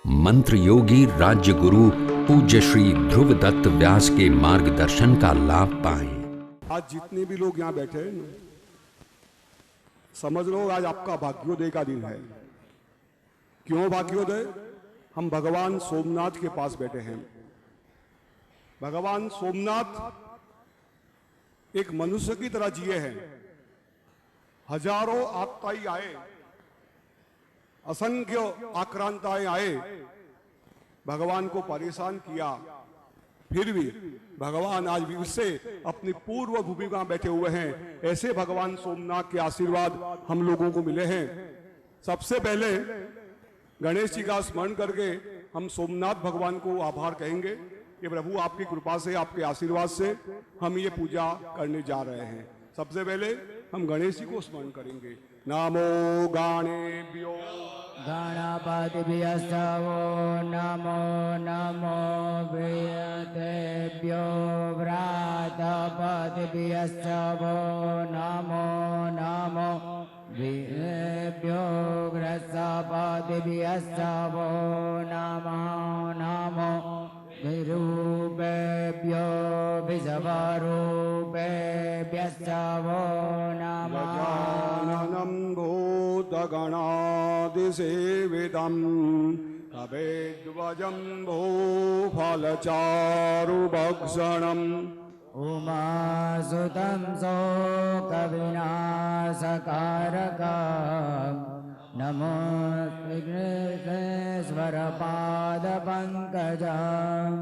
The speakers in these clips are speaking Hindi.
मंत्र योगी राज्य गुरु पूज्य श्री ध्रुव दत्त व्यास के मार्गदर्शन का लाभ पाएं। आज जितने भी लोग यहाँ बैठे हैं ना, समझ लो आज आपका भाग्योदय का दिन है। क्यों भाग्योदय? हम भगवान सोमनाथ के पास बैठे हैं। भगवान सोमनाथ एक मनुष्य की तरह जिए हैं। हजारों आपदाएं आए, असंख्य आक्रांताएं आए, भगवान को परेशान किया, फिर भी भगवान आज भी उससे अपनी पूर्व भूमिका में बैठे हुए हैं। ऐसे भगवान सोमनाथ के आशीर्वाद हम लोगों को मिले हैं। सबसे पहले गणेश जी का स्मरण करके हम सोमनाथ भगवान को आभार कहेंगे कि प्रभु आपकी कृपा से, आपके आशीर्वाद से हम ये पूजा करने जा रहे हैं। सबसे पहले हम गणेश जी को स्मरण करेंगे। नमो गणेभ्यो गणपतिभ्यस्तवो नमो नमो वेदेभ्यो व्रातपतिभ्यस्तवो नमो नमो वेदेभ्यो ग्रसपतिभ्यस्तवो नमो नमो विरूपेभ्यो विषवरूपेभ्यस्तवो नमो गजाननं भूतगणादिसेवितं कवेद्वजम्भो फलचारुभक्षणम् उमासुतं शोकविनाशकारकं नमो विघ्नेश्वरपादपङ्कजम्।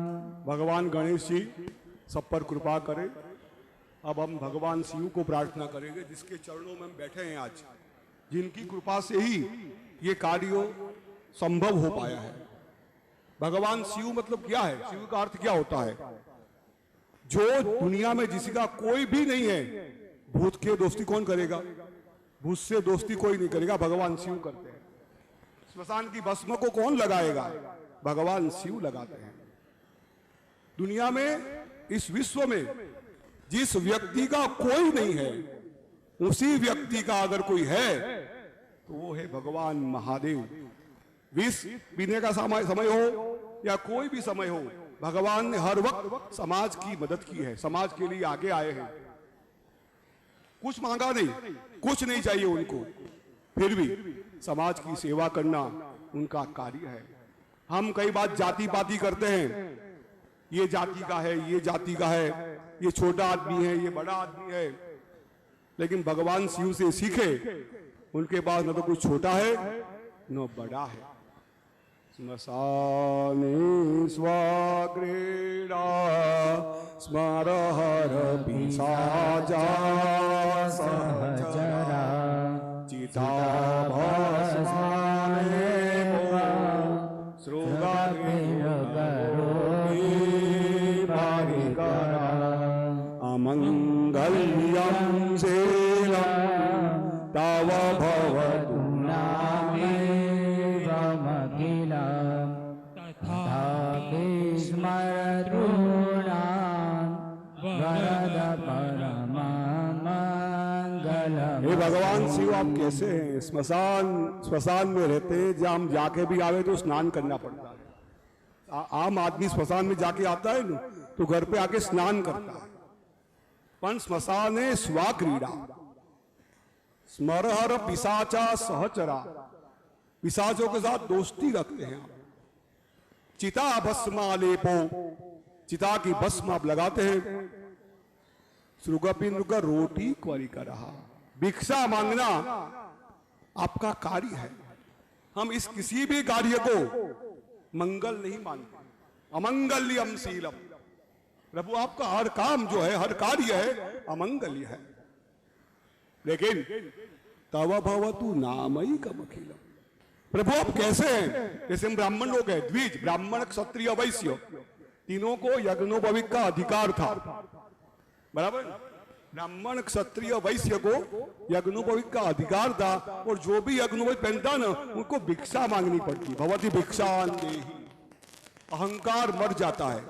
भगवान गणेश जी सब पर कृपा करें। अब हम भगवान शिव को प्रार्थना करेंगे, जिसके चरणों में हम बैठे हैं आज, जिनकी कृपा से ही ये कार्य संभव हो पाया है। भगवान शिव मतलब क्या है? शिव का अर्थ क्या होता है? जो दुनिया में जिसका कोई भी नहीं है, भूत के दोस्ती कौन करेगा? भूत से दोस्ती कोई नहीं करेगा, भगवान शिव करते हैं। श्मशान की भस्म को कौन लगाएगा? भगवान शिव लगाते हैं। दुनिया में, इस विश्व में जिस व्यक्ति का कोई नहीं है, उसी व्यक्ति का अगर कोई है तो वो है भगवान महादेव। विष पीने का समय हो या कोई भी समय हो, भगवान ने हर वक्त समाज की मदद की है, समाज के लिए आगे आए हैं। कुछ मांगा नहीं, कुछ नहीं चाहिए उनको, फिर भी समाज की सेवा करना उनका कार्य है। हम कई बार जाति पाति करते हैं, ये जाति का है, ये जाति का है, ये छोटा आदमी है, ये बड़ा आदमी है, लेकिन भगवान शिव से सीखे, उनके पास न तो कुछ छोटा है न बड़ा है। स्मशाने स्वक्रीडा स्मरहर पिशाचा सहचरा चिताभस्माने अमंगल्यं शीलं तव भवतु नामेवमखिलं तथापि स्मरतॄणां वरद परममङ्गलम्। हे भगवान शिव, आप कैसे हैं? श्मशान में रहते हैं, जब हम जाके भी आवे तो स्नान करना पड़ता है। आम आदमी श्मशान में जाके आता है ना, तो घर पे आके स्नान करता है। पण श्मशाने स्वक्रीडा स्मरहर पिशाचा सहचरा, पिशाचों के साथ दोस्ती रखते हैं। चिता भस्मालेपो, चिता की भस्म आप लगाते हैं। श्रुगपिंड का रोटी क्वरी कर रहा, भिक्षा मांगना आपका कार्य है। हम इस किसी भी कार्य को मंगल नहीं मानते। अमंगल्यम शीलम, प्रभु आपका हर काम जो है, हर कार्य है, अमंगल्य है। लेकिन तव भवतु नामैकमखिलम्, प्रभु आप कैसे हैं? जैसे हम ब्राह्मण लोग हैं, द्विज, ब्राह्मण क्षत्रिय वैश्य, तीनों को यज्ञोपवीत का अधिकार था, बराबर? ब्राह्मण क्षत्रिय वैश्य को यज्ञोपवीत का अधिकार था, और जो भी यज्ञोपवीत पहनता ना, उनको भिक्षा मांगनी पड़ती। भवति भिक्षान देहि, अहंकार मर जाता है।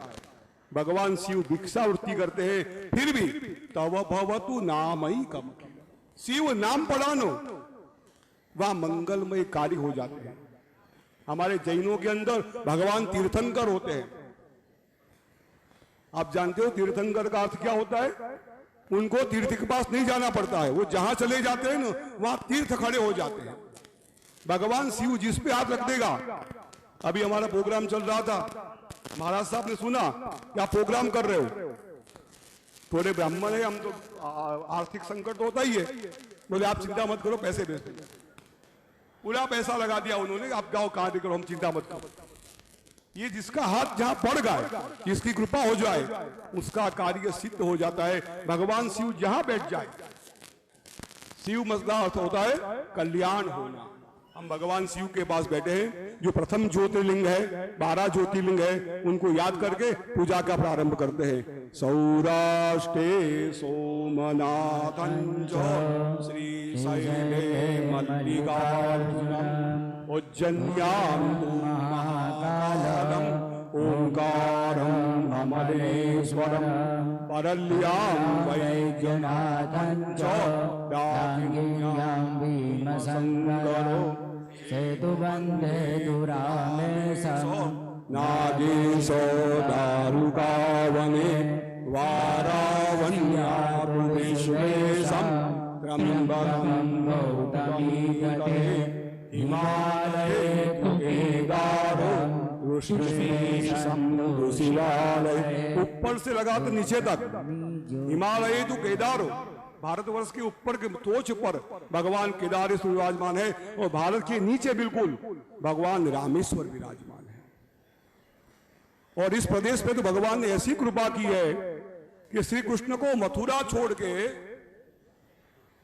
भगवान शिव भिक्षा वृत्ति करते हैं, फिर भी तव भवतु नामैकमखिलम्, शिव नाम पढ़ानो, वह मंगलमय कार्य हो जाते हैं। हमारे जैनों के अंदर भगवान तीर्थंकर होते हैं। आप जानते हो तीर्थंकर का अर्थ क्या होता है? उनको तीर्थ के पास नहीं जाना पड़ता है, वो जहां चले जाते हैं ना वहां तीर्थ खड़े हो जाते हैं। भगवान शिव जिस पे हाथ रख देगा। अभी हमारा प्रोग्राम चल रहा था, महाराज साहब ने सुना कि आप प्रोग्राम कर रहे हो, थोड़े ब्राह्मण है, हम तो आर्थिक संकट तो होता ही है, बोले आप चिंता मत करो, पैसे भेज देंगे। पूरा पैसा लगा दिया उन्होंने, आप जाओ कहां करो, हम चिंता मत करो। ये जिसका हाथ जहां पड़ गए, जिसकी कृपा हो जाए, उसका कार्य सिद्ध हो जाता है। भगवान शिव जहां बैठ जाए, शिव मसला अर्थ होता है कल्याण होना। हम भगवान शिव के पास बैठे हैं, जो प्रथम ज्योतिर्लिंग है, 12 ज्योतिर्लिंग है, उनको याद करके पूजा का प्रारंभ करते हैं। सौराष्ट्रे सोमनाथं च श्रीशैले मल्लिकार्जुनम् उज्जन्यां तु महाकालम् ओंकारं अमलेश्वरं परल्यां वैद्यनाथं च दाकिन्यां भीमशङ्करो सेतुबन्धे दुरामेशं नागेशो दारुकावने वारावण्यां विश्वेशं त्र्यम्बकं गौतमीतटे हिमालये तु केदारो ऋषिवालय। ऊपर से लगा तो नीचे तक हिमालय तो केदारो, भारतवर्ष के ऊपर के टोच पर भगवान केदारेश्वर विराजमान है, और भारत के नीचे बिल्कुल भगवान रामेश्वर विराजमान है। और इस प्रदेश पे तो भगवान ने ऐसी कृपा की है कि श्री कृष्ण को मथुरा छोड़ के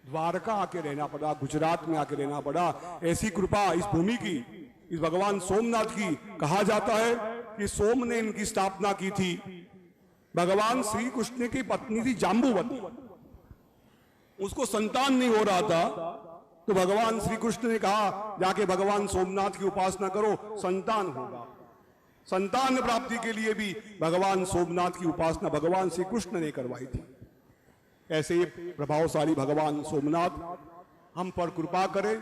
द्वारका आके रहना पड़ा, गुजरात में आके रहना पड़ा। ऐसी कृपा इस भूमि की, इस भगवान सोमनाथ की। कहा जाता है कि सोम ने इनकी स्थापना की थी। भगवान श्री कृष्ण की पत्नी थी जाम्बुवती, उसको संतान नहीं हो रहा था, तो भगवान श्री कृष्ण ने कहा जाके भगवान सोमनाथ की उपासना करो, संतान होगा। संतान प्राप्ति के लिए भी भगवान सोमनाथ की उपासना भगवान श्री कृष्ण ने करवाई थी। ऐसे ही प्रभावशाली भगवान सोमनाथ हम पर कृपा करें,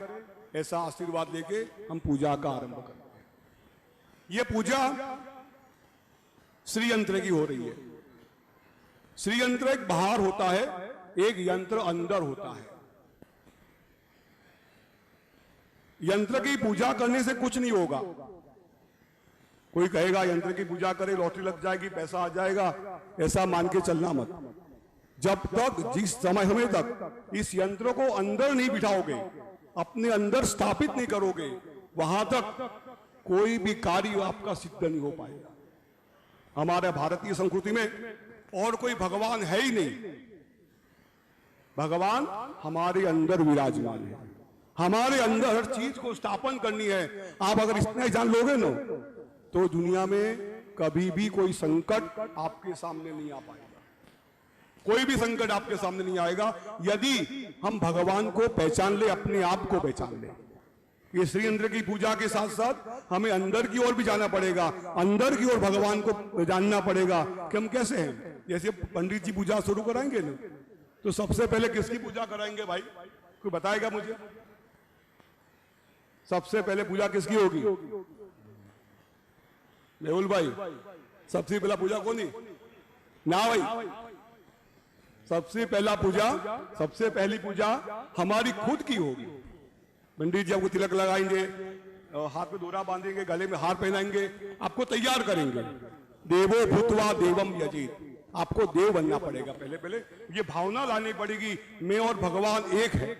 ऐसा आशीर्वाद लेके हम पूजा का आरंभ करते हैं। यह पूजा श्री यंत्र की हो रही है। श्री यंत्र एक बाहर होता है, एक यंत्र अंदर होता है। यंत्र की पूजा करने से कुछ नहीं होगा। कोई कहेगा यंत्र की पूजा करे लॉटरी लग जाएगी, पैसा आ जाएगा, ऐसा मान के चलना मत। जब तक जिस समय तक इस यंत्र को अंदर नहीं बिठाओगे, अपने अंदर स्थापित नहीं करोगे, वहां तक कोई भी कार्य आपका सिद्ध नहीं हो पाएगा। हमारे भारतीय संस्कृति में और कोई भगवान है ही नहीं। भगवान हमारे अंदर विराजमान है। हमारे अंदर हर चीज को स्थापन करनी है। आप अगर इतना जान लोगे ना, तो दुनिया में कभी भी कोई संकट आपके सामने नहीं आ पाएगा। कोई भी संकट आपके सामने नहीं आएगा यदि हम भगवान को पहचान ले, अपने आप को पहचान ले। ये श्री यंत्र की पूजा के साथ साथ हमें अंदर की ओर भी जाना पड़ेगा। अंदर की ओर भगवान को जानना पड़ेगा कि हम कैसे हैं। जैसे पंडित जी पूजा शुरू कराएंगे ना, तो सबसे पहले किसकी पूजा कराएंगे भाई? कोई बताएगा मुझे? सबसे पहले पूजा किसकी होगी? मेहुल भाई, सबसे पहला पूजा कौन है? ना भाई, सबसे पहली पूजा हमारी खुद की होगी। पंडित जी आपको तिलक लगाएंगे, हाथ में डोरा बांधेंगे, गले में हार पहनाएंगे, आपको तैयार करेंगे। देवो भूतवा देवम यजेत, आपको देव बनना पड़ेगा। पहले ये भावना लानी पड़ेगी, मैं और भगवान एक है।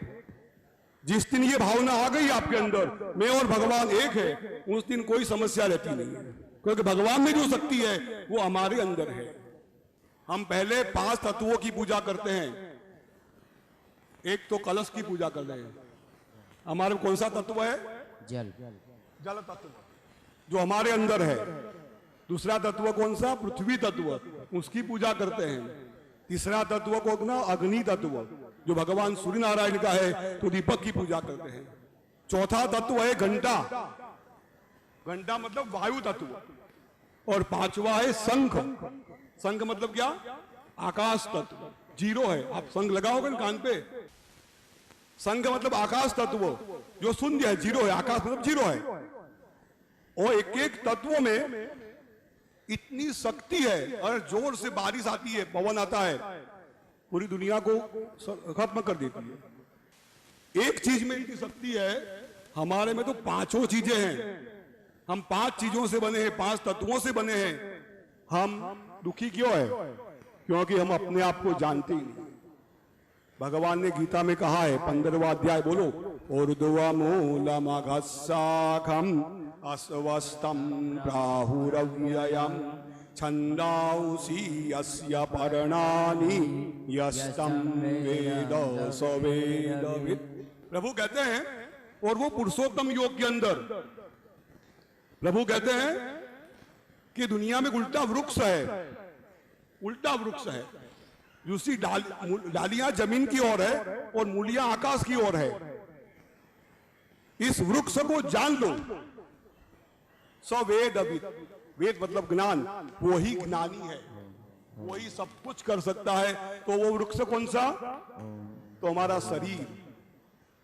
जिस दिन ये भावना आ गई आपके अंदर, मैं और भगवान एक है, उस दिन कोई समस्या रहती नहीं है, क्योंकि भगवान में जो शक्ति है वो हमारे अंदर है। हम पहले 5 तत्वों की पूजा करते हैं। एक तो कलश की पूजा कर रहे हैं। हमारे कौन सा तत्व है? जल तत्व जो हमारे अंदर है। दूसरा तत्व कौन सा? पृथ्वी तत्व, उसकी पूजा करते हैं। तीसरा तत्व को ना अग्नि तत्व, जो भगवान सूर्य नारायण का है, तो दीपक की पूजा करते हैं। चौथा तत्व है घंटा, घंटा मतलब वायु तत्व। और 5वां है शंख। शंख मतलब क्या? आकाश तत्व। 0 है, आप शंख लगाओगे ना कान पे, शंख मतलब आकाश तत्व जो शून्य है, 0 है। आकाश मतलब 0 है। और एक एक तत्वों में इतनी शक्ति है, अगर जोर से बारिश आती है, पवन आता है, पूरी दुनिया को खत्म कर देती है। एक चीज में इतनी शक्ति है, हमारे में तो पांचों चीजें हैं। हम 5 चीजों से बने हैं, 5 तत्वों से बने हैं। हम दुखी क्यों है? क्योंकि हम अपने आप को जानते ही नहीं। भगवान ने गीता में कहा है, 15वां अध्याय बोलो, ऊर्ध्वमूलमघस्साखम अस्वस्थम प्राहुरव्ययम छंदांसि यस्य पर्णानि यस्तं वेद स वेदवित्। प्रभु कहते हैं, और वो पुरुषोत्तम योग के अंदर प्रभु कहते हैं कि दुनिया में उल्टा वृक्ष है, उल्टा वृक्ष है। दूसरी डालियां जमीन की ओर है और मूलियां आकाश की ओर है। इस वृक्ष को जान लो। सवेदवित्, वेद मतलब ज्ञान, वही ज्ञानी है, वही सब कुछ कर सकता है। तो वो वृक्ष कौन सा? तो हमारा शरीर।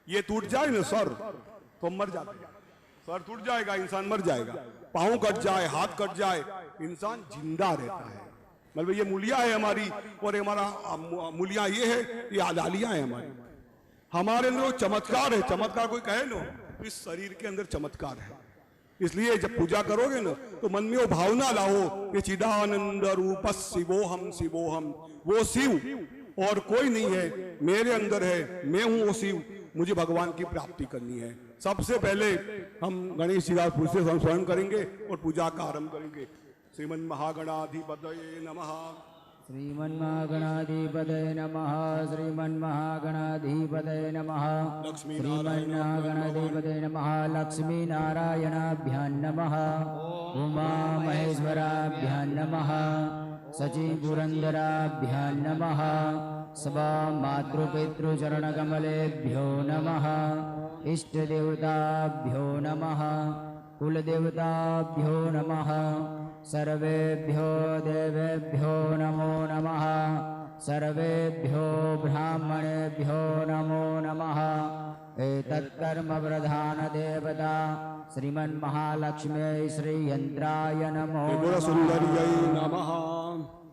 ये टूट जाए ना सर, तो मर जाते हैं। सर टूट जाएगा, इंसान मर जाएगा। पांव कट जाए, हाथ कट जाए, इंसान जिंदा रहता है। मतलब ये मूलियां है हमारी, और हमारा मूलियां ये है, ये डालियां है हमारी। हमारे अंदर चमत्कार है। चमत्कार कोई कहे ना, इस शरीर के अंदर चमत्कार है। इसलिए जब पूजा करोगे ना, तो मन में वो भावना लाओ कि चिदानंद रूप शिवोहम शिवोहम, वो शिव और कोई नहीं है, मेरे अंदर है, मैं हूं वो शिव। मुझे भगवान की प्राप्ति करनी है। सबसे पहले हम गणेश जी का पूजन स्वयं करेंगे और पूजा का आरंभ करेंगे। श्रीमन् महागणाधिपतये नमः। श्रीमन् महागणाधिपतये नमः। श्रीमन् महागणाधिपतये नमः। श्रीमन् महागणाधिपतये नमः। लक्ष्मी नारायणाभ्यां नमः। उमा महेश्वराभ्यां नमः। सची पुरंदराभ्यां नमः। सभा मातृपितृचरणकमलेभ्यो नमः। इष्टदेवताभ्यो नमः। कुलदेवताभ्यो नमः। सर्वेभ्यो देवेभ्यो नमो नमः। सर्वेभ्यो ब्राह्मणेभ्यो नमो नमः। एतत्कर्म प्रधान देवता श्रीमन्महालक्ष्म्यै श्रीयन्त्राय नमो सुंदर्यै नमः।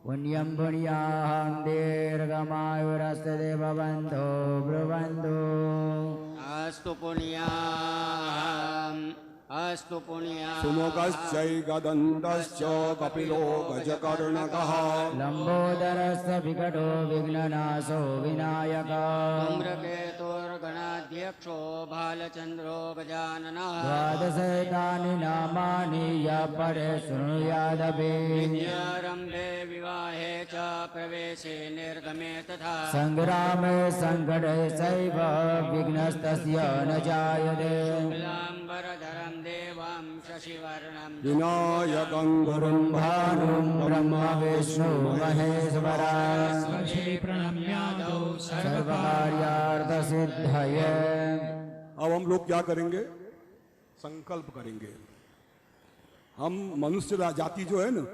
पुण्यं पुण्याहं दीर्घमायुरस्ते भवन्तो ब्रुवन्तु। अस्तु पुण्याहम् अस्तु पुण्याहम्। सुमुखश्चैकदन्तश्च कपिलो गजकर्णकः। लम्बोदरस्य विकटो विघ्ननाशो विनायकः। धूम्रकेतुर्गणाध्यक्षो भालचन्द्रो गजाननः। द्वादशैतानि नामानि यः परे शृणुयादपि। विद्यारम्भे विवाहे च प्रवेशे निर्गमे तथा। सङ्ग्रामे सङ्कटे चैव विघ्नस्तस्य न जायते। शुक्लाम्बरधरं देवं शशिवर्णं विनायकं गुरुं भानुं ब्रह्म विष्णु महेश्वरा। सर्वकार्यार्थसिद्धये। अब हम लोग क्या करेंगे? संकल्प करेंगे। हम मनुष्य जाति जो है ना,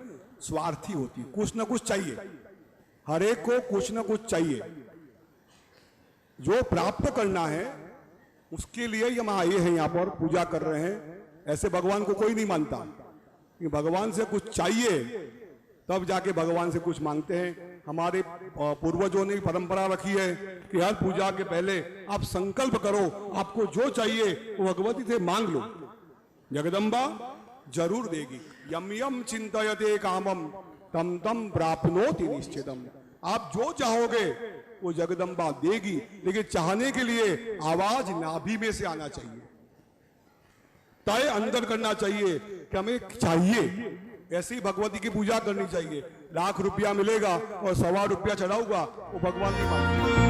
स्वार्थी होती, कुछ ना कुछ चाहिए। हर एक को कुछ ना कुछ चाहिए। जो प्राप्त करना है उसके लिए हम आए हैं, यहाँ पर पूजा कर रहे हैं। ऐसे भगवान को कोई नहीं मानता कि भगवान से कुछ चाहिए तब जाके भगवान से कुछ मांगते हैं। हमारे पूर्वजों ने परंपरा रखी है कि हर पूजा के पहले आप संकल्प करो, आपको जो चाहिए वो भगवती से मांग लो, जगदम्बा जरूर देगी। यम यम चिंतयते कामम तम तम प्राप्नोति निश्चितम। आप जो चाहोगे वो जगदम्बा देगी, लेकिन चाहने के लिए आवाज नाभि में से आना चाहिए, तय अंदर करना चाहिए कि हमें चाहिए। ऐसी भगवती की पूजा करनी चाहिए। लाख रुपया मिलेगा और 1.25 रुपया चढ़ाऊंगा, वो भगवान की बात।